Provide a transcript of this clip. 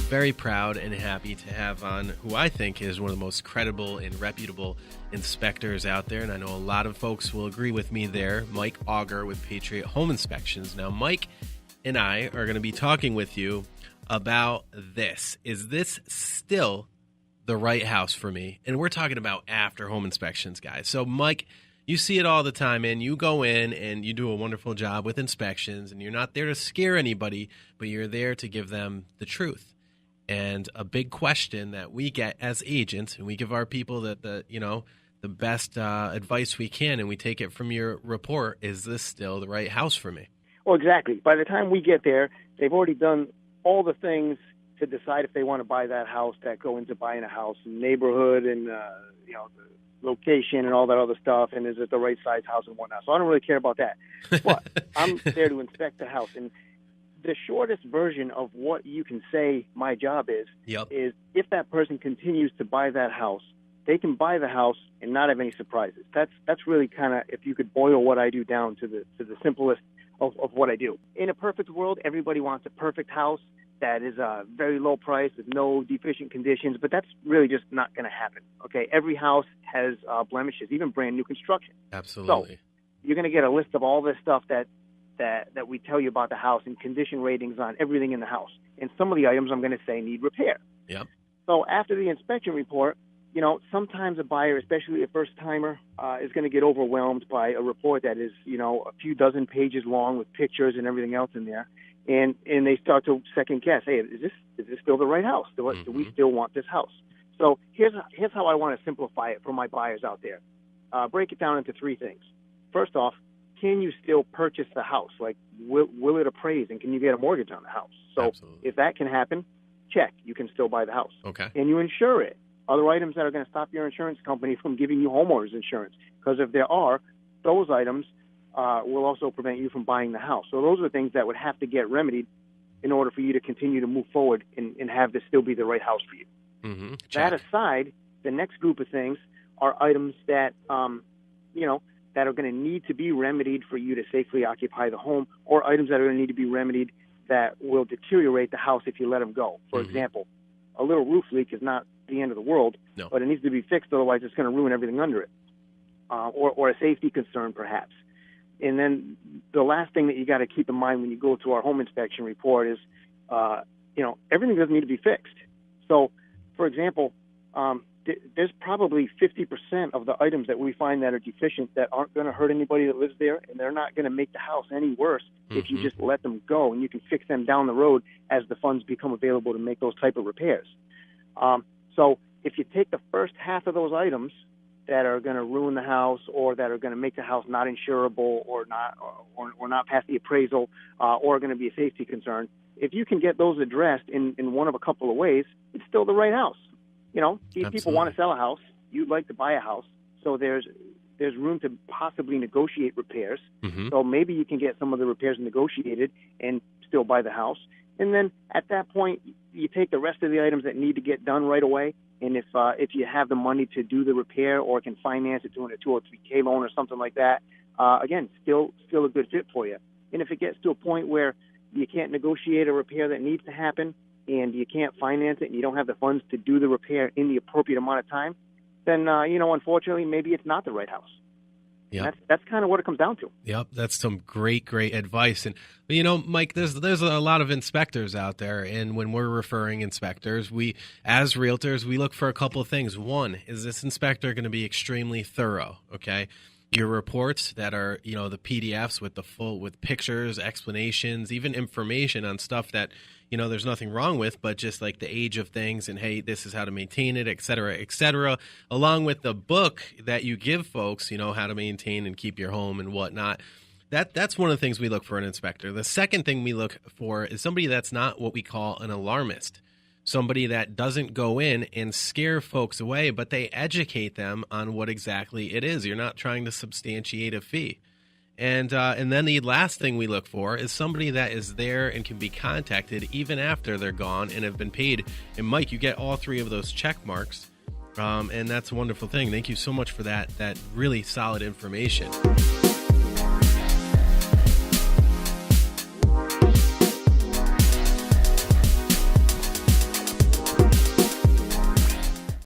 very proud and happy to have on who I think is one of the most credible and reputable inspectors out there, and I know a lot of folks will agree with me there, Mike Auger with Patriot Home Inspections. Now, Mike and I are going to be talking with you about this. Is this still the right house for me? And we're talking about after home inspections, guys. So, Mike, you see it all the time, and you go in and you do a wonderful job with inspections, and you're not there to scare anybody, but you're there to give them the truth. And a big question that we get as agents, and we give our people the best advice we can, and we take it from your report, is this still the right house for me? Well, exactly. By the time we get there, they've already done all the things to decide if they want to buy that house that go into buying a house, and neighborhood, and the location and all that other stuff, and is it the right size house and whatnot. So I don't really care about that. But I'm there to inspect the house. And the shortest version of what you can say my job is if that person continues to buy that house, they can buy the house and not have any surprises. That's really kind of, if you could boil what I do down to the simplest of what I do. In a perfect world, everybody wants a perfect house that is very low price with no deficient conditions, but that's really just not going to happen. Okay, every house has blemishes, even brand new construction. Absolutely. So you're going to get a list of all this stuff that we tell you about the house and condition ratings on everything in the house. And some of the items I'm going to say need repair. Yep. So after the inspection report, sometimes a buyer, especially a first-timer, is going to get overwhelmed by a report that is, a few dozen pages long with pictures and everything else in there. And they start to second guess, hey, is this still the right house? Do we still want this house? So here's how I want to simplify it for my buyers out there. Break it down into three things. First off, can you still purchase the house? Like, will it appraise, and can you get a mortgage on the house? So Absolutely. If that can happen, check. You can still buy the house. Okay. Can you insure it? Other items that are going to stop your insurance company from giving you homeowners insurance? Because if there are, those items will also prevent you from buying the house. So those are things that would have to get remedied in order for you to continue to move forward and have this still be the right house for you. Mm-hmm. That aside, the next group of things are items that, that are going to need to be remedied for you to safely occupy the home, or items that are going to need to be remedied that will deteriorate the house if you let them go. For example, a little roof leak is not the end of the world, but it needs to be fixed, otherwise it's going to ruin everything under it, or a safety concern perhaps. And then the last thing that you got to keep in mind when you go to our home inspection report is, everything doesn't need to be fixed. So, for example, there's probably 50% of the items that we find that are deficient that aren't going to hurt anybody that lives there, and they're not going to make the house any worse if you just let them go, and you can fix them down the road as the funds become available to make those type of repairs. So if you take the first half of those items that are going to ruin the house, or that are going to make the house not insurable, or not pass the appraisal, or going to be a safety concern, if you can get those addressed in one of a couple of ways, it's still the right house. These people want to sell a house. You'd like to buy a house. So there's room to possibly negotiate repairs. Mm-hmm. So maybe you can get some of the repairs negotiated and still buy the house. And then at that point, you take the rest of the items that need to get done right away. And if you have the money to do the repair, or can finance it doing a 203K loan or something like that, again, still a good fit for you. And if it gets to a point where you can't negotiate a repair that needs to happen, and you can't finance it, and you don't have the funds to do the repair in the appropriate amount of time, then, unfortunately, maybe it's not the right house. Yeah, that's kind of what it comes down to. Yep, that's some great advice. And Mike, there's a lot of inspectors out there, and when we're referring inspectors, we as realtors, we look for a couple of things. One, is this inspector going to be extremely thorough? Okay, your reports that are the PDFs with pictures, explanations, even information on stuff that there's nothing wrong with, but just like the age of things, and hey, this is how to maintain it, et cetera, along with the book that you give folks, how to maintain and keep your home and whatnot. That's one of the things we look for in an inspector. The second thing we look for is somebody that's not what we call an alarmist, somebody that doesn't go in and scare folks away, but they educate them on what exactly it is. You're not trying to substantiate a fee. And then the last thing we look for is somebody that is there and can be contacted even after they're gone and have been paid. And Mike, you get all three of those check marks, and that's a wonderful thing. Thank you so much for that really solid information.